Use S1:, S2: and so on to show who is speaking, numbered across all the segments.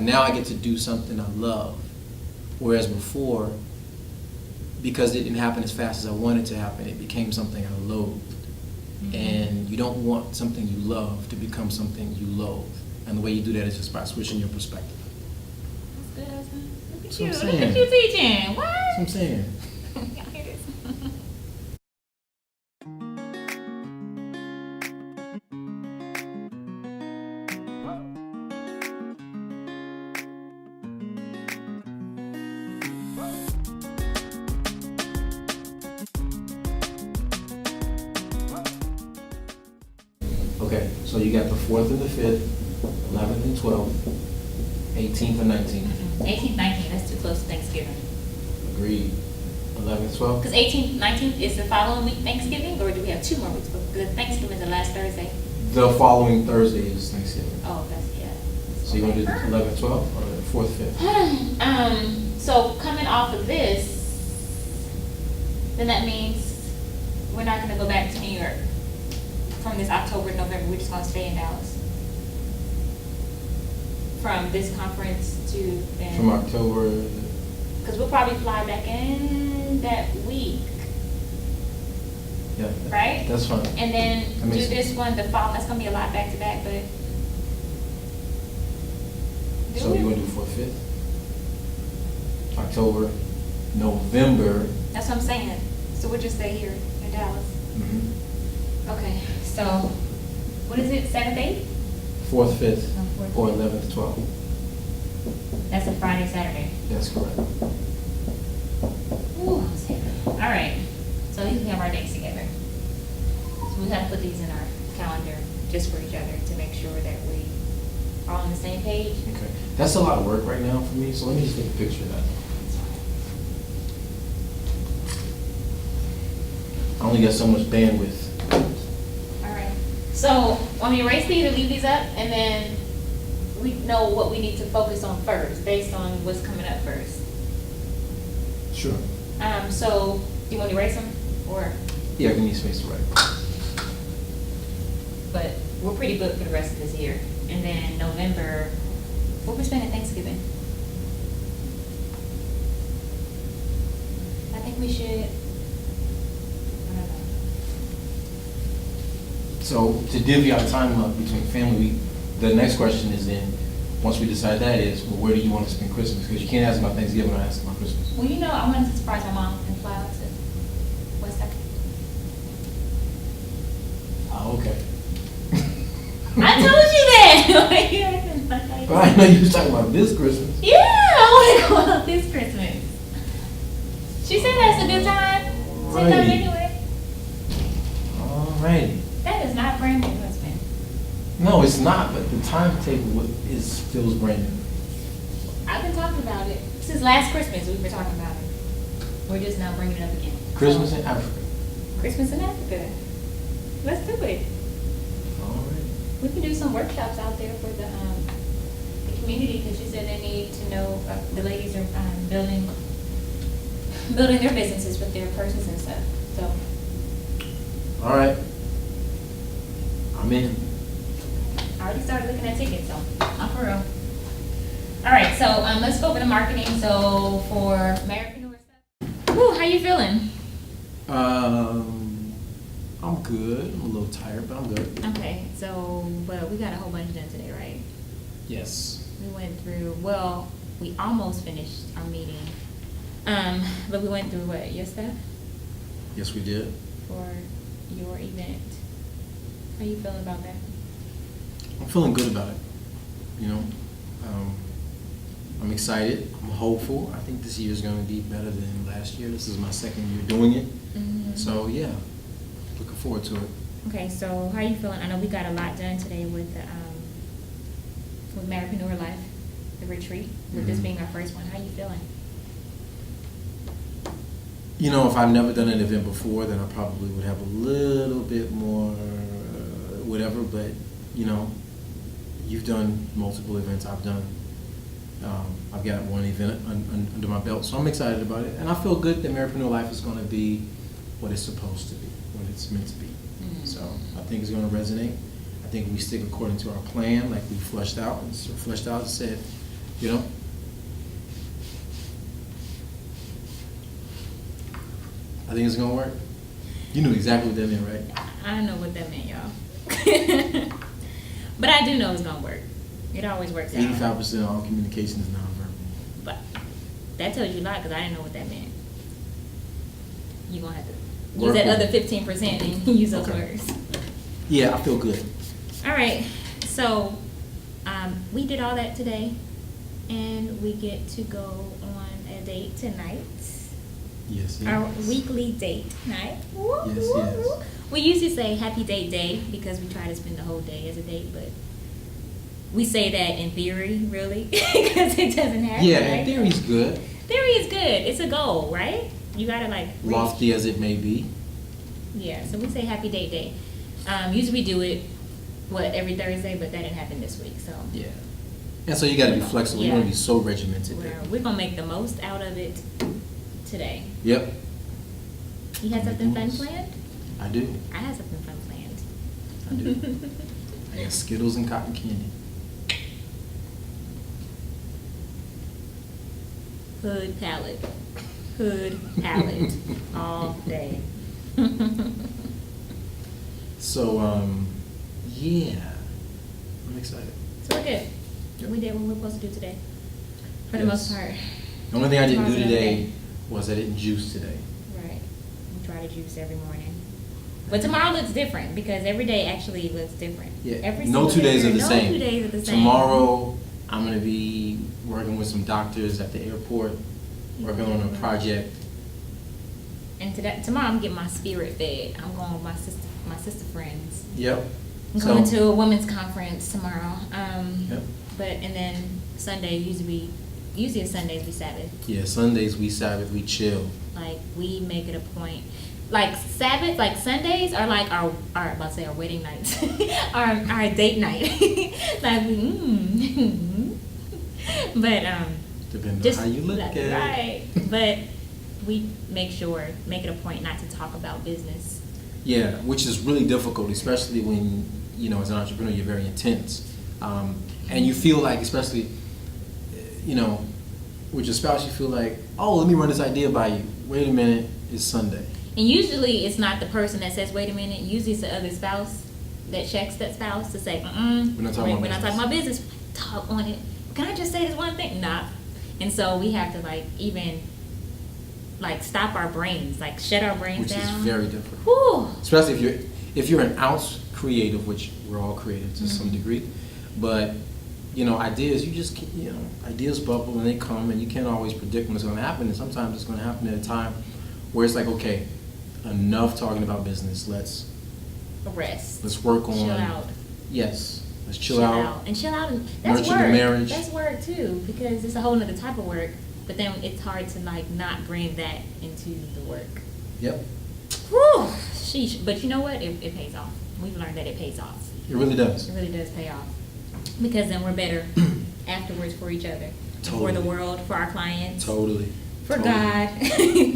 S1: like now I get to do something I love. Whereas before, because it didn't happen as fast as I wanted to happen, it became something I loathed. Mm-hmm. And you don't want something you love to become something you loathe. And the way you do that is just by switching your perspective.
S2: That's good, husband. Look at
S1: That's
S2: you.
S1: what I'm
S2: Look
S1: saying.
S2: at you teaching. What?
S1: That's what I'm saying.
S2: I hear this.
S1: Okay, so you got the 4th and the 5th, 11th and 12th, 18th and 19th.
S2: 18th, 19th, that's too close to Thanksgiving.
S1: Agreed. 11th, 12th?
S2: Because 18th, 19th is the following week Thanksgiving, or do we have 2 more weeks? Because Thanksgiving is the last Thursday.
S1: The following Thursday is Thanksgiving.
S2: Oh, that's, yeah.
S1: So you want to do 11th, 12th, or the 4th, 5th?
S2: So coming off of this, then that means we're not going to go back to New York from this October, November. We're just going to stay in Dallas. From this conference to then.
S1: From October.
S2: Because we'll probably fly back in that week.
S1: Yeah.
S2: Right?
S1: That's fine.
S2: And then do
S1: sense.
S2: this one the fall. That's going to be a lot back to back, but.
S1: So you want to do 4th, 5th? October, November.
S2: That's what I'm saying. So we'll just stay here in Dallas.
S1: Mm-hmm.
S2: Okay. So, what is it? 7th, 8th?
S1: 4th, 5th,
S2: Oh, 4th.
S1: or 11th, 12th.
S2: That's a Friday, Saturday.
S1: That's correct.
S2: Ooh, I'm sick. All right. So at least we have our dates together. So we have to put these in our calendar just for each other to make sure that we are on the same page.
S1: Okay. That's a lot of work right now for me, so let me just take a picture of that. I only got so much bandwidth.
S2: All right. So want me to erase these or leave these up, and then we know what we need to focus on first, based on what's coming up first.
S1: Sure.
S2: So you want to erase them, or?
S1: Yeah, give me space to write.
S2: But we're pretty booked for the rest of this year, and then November, what we're spending Thanksgiving. I think we should. I don't know.
S1: So to divvy our time up between family, the next question is then, once we decide that is, well, where do you want to spend Christmas? Because you can't ask about Thanksgiving or ask about Christmas.
S2: Well, you know, I wanted to surprise my mom and fly out to West Texas.
S1: Oh, okay.
S2: I told you that.
S1: But I know you was talking about this Christmas.
S2: Yeah, I want to go out this Christmas. She said that's a good time. Sometime
S1: Alrighty.
S2: anyway.
S1: Alrighty.
S2: That is not brand new, husband.
S1: No, it's not, but the timetable feels brand new.
S2: I've been talking about it since last Christmas. We've been talking about it. We're just now bringing it up again.
S1: Christmas in Africa.
S2: Christmas in Africa. Let's do it.
S1: Alright.
S2: We can do some workshops out there for the community, because she said they need to know, the ladies are building their businesses with their purses and stuff. So.
S1: Alright. I'm in.
S2: I already started looking at tickets, so I'm for real. All right, so let's go over to marketing. So for MarriedPrenuer stuff. Whew, how you feeling?
S1: I'm good. I'm a little tired, but I'm good.
S2: Okay, so but we got a whole bunch done today, right?
S1: Yes.
S2: We went through. Well, we almost finished our meeting, but we went through what, your stuff
S1: Yes, we did.
S2: for your event. How you feeling about that?
S1: I'm feeling good about it. You know, I'm excited. I'm hopeful. I think this year is going to be better than last year. This is my second year doing it.
S2: Mm-hmm.
S1: So yeah, looking forward to it.
S2: Okay, so how you feeling? I know we got a lot done today with the with MarriedPrenuer Life, the retreat. With this
S1: Mhm.
S2: being our first one, how you feeling?
S1: You know, if I've never done an event before, then I probably would have a little bit more whatever. But you know, you've done multiple events. I've done. I've got one event under my belt, so I'm excited about it, and I feel good that MarriedPrenuer Life is going to be what it's supposed to be, what it's meant to be.
S2: Mm-hmm.
S1: So I think it's going to resonate. I think we stick according to our plan, like we fleshed out and said, You know? I think it's gonna work. You knew exactly what that meant, right?
S2: I don't know what that meant, y'all. But I do know it's gonna work. It always works out.
S1: 85% of all communication is nonverbal.
S2: But that tells you a lot because I didn't know what that meant. You're gonna have to use
S1: Work
S2: that
S1: with
S2: other
S1: it.
S2: 15% and use those
S1: Okay.
S2: words.
S1: Yeah, I feel good.
S2: All right, so we did all that today, and we get to go on a date tonight.
S1: Yes,
S2: Our
S1: yes.
S2: weekly date night. Woo,
S1: Yes,
S2: woo,
S1: yes.
S2: woo. We usually say happy date day because we try to spend the whole day as a date, but we say that in theory, really, because it doesn't happen.
S1: Yeah,
S2: right?
S1: in theory's good.
S2: Theory is good. It's a goal, right? You gotta like reach.
S1: Lofty as it may be.
S2: Yeah, so we say happy date day. Usually we do it every Thursday, but that didn't happen this week, so
S1: Yeah. And so you gotta be flexible. You
S2: Yeah.
S1: wanna be so regimented there.
S2: we're gonna make the most out of it today.
S1: Yep.
S2: You had something fun planned?
S1: I do.
S2: I had something fun planned.
S1: I do. I got Skittles and cotton candy.
S2: Hood palette, all day.
S1: So, yeah. I'm excited.
S2: So we're good.
S1: Yep.
S2: We did what we were supposed to do today, for the
S1: Yes.
S2: most part.
S1: The only thing I didn't do
S2: Tomorrow's
S1: today
S2: another day.
S1: was I didn't juice today.
S2: Right. We try to juice every morning. But tomorrow looks different because every day actually looks different.
S1: Yeah.
S2: Every
S1: No
S2: single
S1: 2 days
S2: day.
S1: are the
S2: No
S1: same.
S2: 2 days are the same.
S1: Tomorrow, I'm gonna be working with some doctors at the airport, working on a project.
S2: And tomorrow I'm getting my spirit fed. I'm going with my sister friends.
S1: Yep.
S2: I'm going to a women's conference tomorrow.
S1: Yep.
S2: And then Sunday usually Sundays we Sabbath.
S1: Yeah, Sundays we Sabbath, we chill.
S2: Like we make it a point. Like Sabbath, like Sundays are like our about to say our wedding nights, our date night. Like but
S1: Depending
S2: just
S1: on how you look at it.
S2: right. But we make it a point not to talk about business.
S1: Yeah, which is really difficult, especially when, as an entrepreneur, you're very intense. And you feel like, especially, with your spouse, you feel like, oh, let me run this idea by you. Wait a minute, it's Sunday.
S2: And usually it's not the person that says, wait a minute, usually it's the other spouse that checks that spouse to say,
S1: We're not talking about
S2: business. Talk on it. Can I just say this one thing? Nah. And so we have to even stop our brains, shut our brains
S1: Which
S2: down.
S1: is very difficult.
S2: Whew.
S1: Especially if you're an ounce creative, which we're all creative to some degree, but ideas, you just ideas bubble and they come, and you can't always predict when it's going to happen. And sometimes it's going to happen at a time where it's like, okay, enough talking about business. Let's work on.
S2: Chill out.
S1: Yes, let's chill out.
S2: And chill out. And that's
S1: Nurture the
S2: work.
S1: marriage.
S2: That's work too, because it's a whole other type of work. But then it's hard to not bring that into the work.
S1: Yep.
S2: Whew, sheesh. But you know what? It pays off. We've learned that it pays off.
S1: It really does.
S2: It really does pay off. Because then we're better afterwards for each other.
S1: Totally.
S2: For the world, for our clients.
S1: Totally.
S2: For
S1: Totally.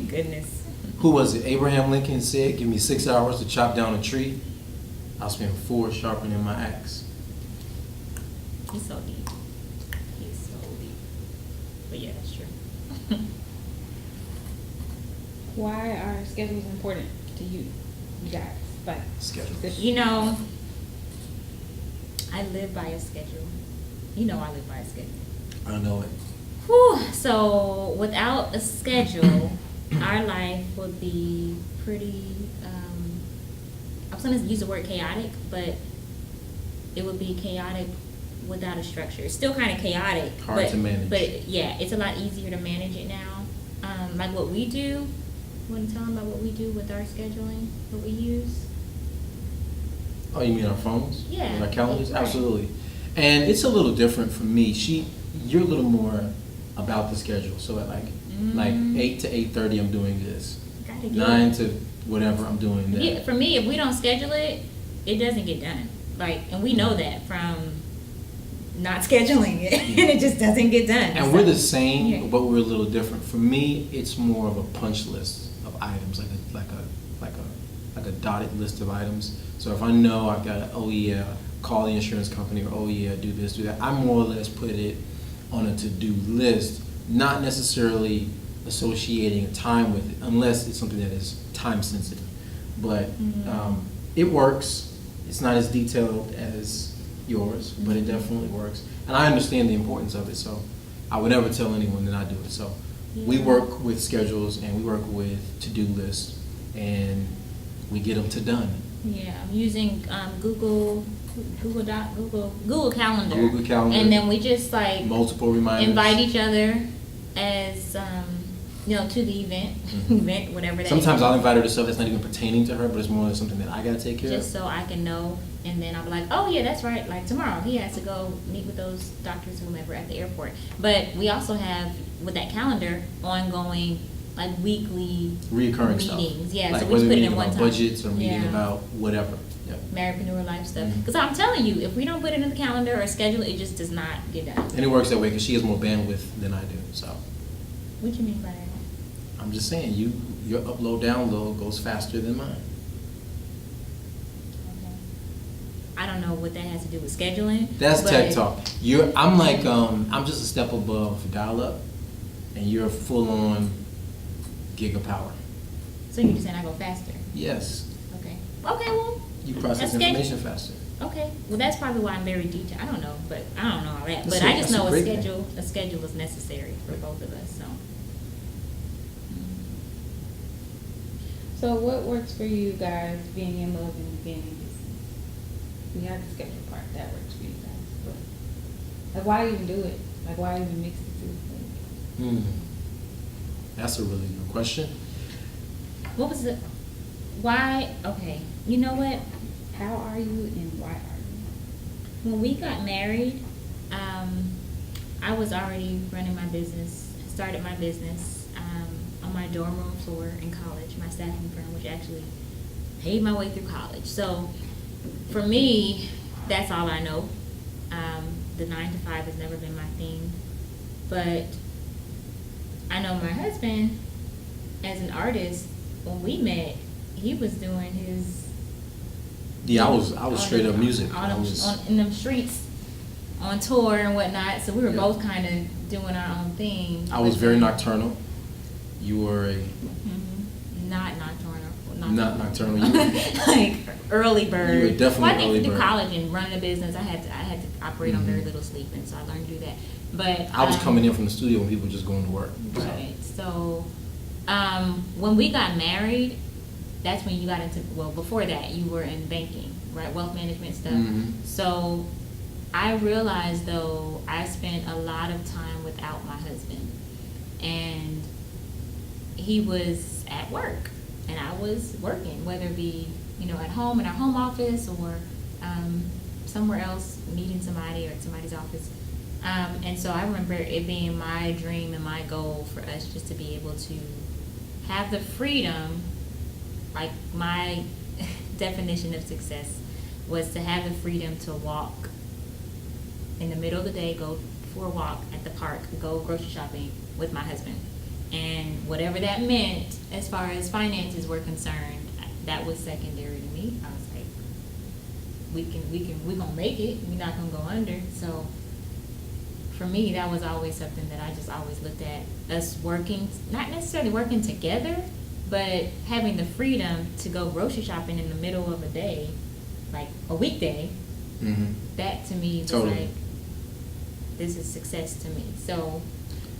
S2: God. Goodness.
S1: Who was it? Abraham Lincoln said, give me 6 hours to chop down a tree. I'll spend 4 sharpening my axe.
S2: He's so deep. He's so deep. But yeah, that's true.
S3: Why are schedules important to you guys? Like
S1: Schedule.
S2: I live by a schedule. I live by a schedule.
S1: I know it.
S2: Whew. So without a schedule, our life would be pretty, I was going to use the word chaotic, but it would be chaotic without a structure. It's still kind of chaotic.
S1: Hard to manage.
S2: But yeah, it's a lot easier to manage it now. Like what we do, you want to tell them about what we do with our scheduling, what we use?
S1: Oh, you mean our phones?
S2: Yeah.
S1: With our calendars?
S2: Right.
S1: Absolutely. And it's a little different for me. You're a little more about the schedule. So at like 8 to 8:30, I'm doing this.
S2: Gotta get
S1: 9
S2: it.
S1: to whatever, I'm doing that.
S2: Yeah, for me, if we don't schedule it, it doesn't get done. And we know that from not scheduling it, and it just doesn't get done.
S1: And
S2: So,
S1: we're the same,
S2: yeah.
S1: but we're a little different. For me, it's more of a punch list of items, like a dotted list of items. So if I know I've got, call the insurance company, or do this, do that, I more or less put it on a to-do list, not necessarily associating a time with it, unless it's something that is time sensitive. But it works. It's not as detailed as yours, but it definitely works. And I understand the importance of it, so I would never tell anyone that I do it. So we work with schedules and we work with to-do lists, and we get them to done.
S2: Yeah, I'm using Google Calendar.
S1: Google Calendar.
S2: And then we just like
S1: Multiple reminders.
S2: invite each other as to the event, whatever that
S1: Sometimes
S2: is.
S1: I'll invite her to stuff that's not even pertaining to her, but it's more something that I gotta take care
S2: Just
S1: of.
S2: so I can know, and then I'll be like, oh yeah, that's right. Like tomorrow, he has to go meet with those doctors, whomever, at the airport. But we also have with that calendar ongoing, like weekly
S1: Reoccurring stuff.
S2: meetings. Yeah,
S1: Like
S2: so we
S1: whether
S2: just put it
S1: meeting
S2: in one
S1: about
S2: time.
S1: budgets or meeting
S2: Yeah.
S1: about whatever. Yep.
S2: MarriedPrenuer Life stuff.
S1: Mhm.
S2: Because I'm telling you, if we don't put it in the calendar or schedule, it just does not get done.
S1: And it works that way because she has more bandwidth than I do. So
S2: What you mean by that?
S1: I'm just saying, your upload download goes faster than mine.
S2: I don't know what that has to do with scheduling.
S1: That's
S2: but
S1: tech talk. I'm just a step above dial up, and you're full on gigapower.
S2: So you're just saying I go faster?
S1: Yes,
S2: Okay. Okay, well.
S1: you process
S2: that's
S1: information faster.
S2: Okay. Well, that's probably why I'm very detailed. I don't know, but I don't know all that.
S1: That's
S2: But
S1: a-
S2: I just
S1: that's a
S2: know
S1: great thing.
S2: a schedule is necessary for both of us. So.
S3: So what works for you guys being in love and being in business? We have the schedule part that works for you guys, but like why even do it? Like why even mix the two?
S1: That's a really good question.
S2: What was the? Why? Okay. You know what?
S3: How are you and why are you?
S2: When we got married, I was already running my business, started my business on my dorm room floor in college, my staffing firm, which actually paid my way through college. So for me, that's all I know. The 9 to 5 has never been my thing. But I know my husband, as an artist, when we met, he was doing his
S1: Yeah, I was
S2: on
S1: straight
S2: the-
S1: up music.
S2: in them streets, on tour and whatnot. So we were
S1: Yeah.
S2: both kind of doing our own thing.
S1: I was very nocturnal. You were
S2: Not nocturnal.
S1: not nocturnal. You were,
S2: Like early bird.
S1: You were definitely
S2: well, I think
S1: early
S2: through
S1: bird.
S2: college and running a business, I had to operate on very little sleep, and so I learned to do that. But
S1: I was coming in from the studio when people were just going to work. So.
S2: Right. So, when we got married, that's when you got into, well, before that, you were in banking, right? Wealth management stuff.
S1: Mhm.
S2: So, I realized, though, I spent a lot of time without my husband. And he was at work, and I was working, whether it be, at home, in our home office, or somewhere else, meeting somebody or at somebody's office. And so I remember it being my dream and my goal for us just to be able to have the freedom, like my definition of success was to have the freedom to walk in the middle of the day, go for a walk at the park, go grocery shopping with my husband. And whatever that meant as far as finances were concerned, that was secondary to me. I was like, we're gonna make it, we're not gonna go under. So for me, that was always something that I just always looked at us working, not necessarily working together, but having the freedom to go grocery shopping in the middle of a day, like a weekday.
S1: Mhm.
S2: That to me was
S1: Totally.
S2: like, this is success to me. So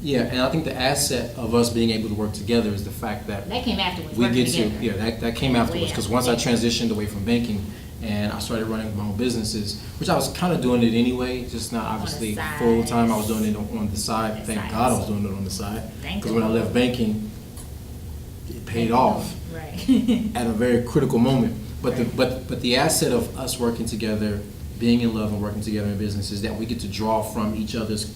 S1: Yeah, and I think the asset of us being able to work together is the fact that
S2: that came afterwards.
S1: we
S2: working
S1: get to,
S2: together.
S1: that came afterwards, because once I
S2: Yeah.
S1: transitioned away from banking and I started running my own businesses, which I was kind of doing it anyway, just not obviously
S2: side.
S1: full time. I was doing it on the side.
S2: The
S1: Thank
S2: side
S1: God I was
S2: hustle.
S1: doing it on the side,
S2: Thank
S1: because when I
S2: God.
S1: left banking, it paid off
S2: Right.
S1: at a very critical moment. But
S2: Right.
S1: but the asset of us working together, being in love and working together in business, is that we get to draw from each other's,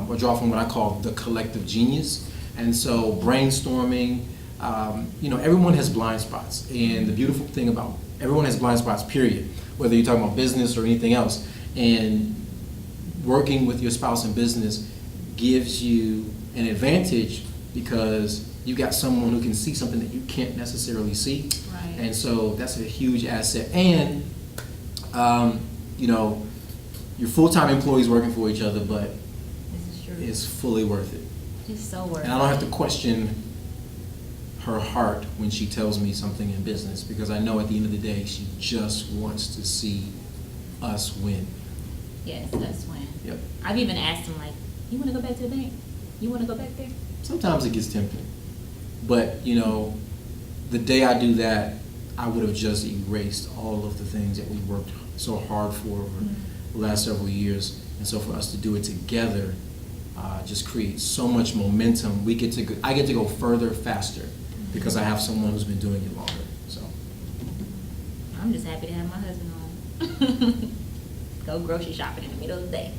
S1: or draw from what I call the collective genius. And so brainstorming, everyone has blind spots. And the beautiful thing about everyone has blind spots, period, whether you're talking about business or anything else. And working with your spouse in business gives you an advantage because you got someone who can see something that you can't necessarily see.
S2: Right.
S1: And so that's a huge asset. And, your full-time employees working for each other, but
S2: This is True.
S1: is fully worth it.
S2: It's so worth it.
S1: And I don't have to question her heart when she tells me something in business, because I know at the end of the day, she just wants to see us win.
S2: Yes, that's when.
S1: Yep.
S2: I've even asked him, like, you want to go back to the bank? You want to go back there?
S1: Sometimes it gets tempting. But, you know, the day I do that, I would have just erased all of the things that we worked so hard for over the last several years. And so for us to do it together just creates so much momentum. I get to go further faster because I have someone who's been doing it longer. So
S2: I'm just happy to have my husband on. Go grocery shopping in the middle of the day.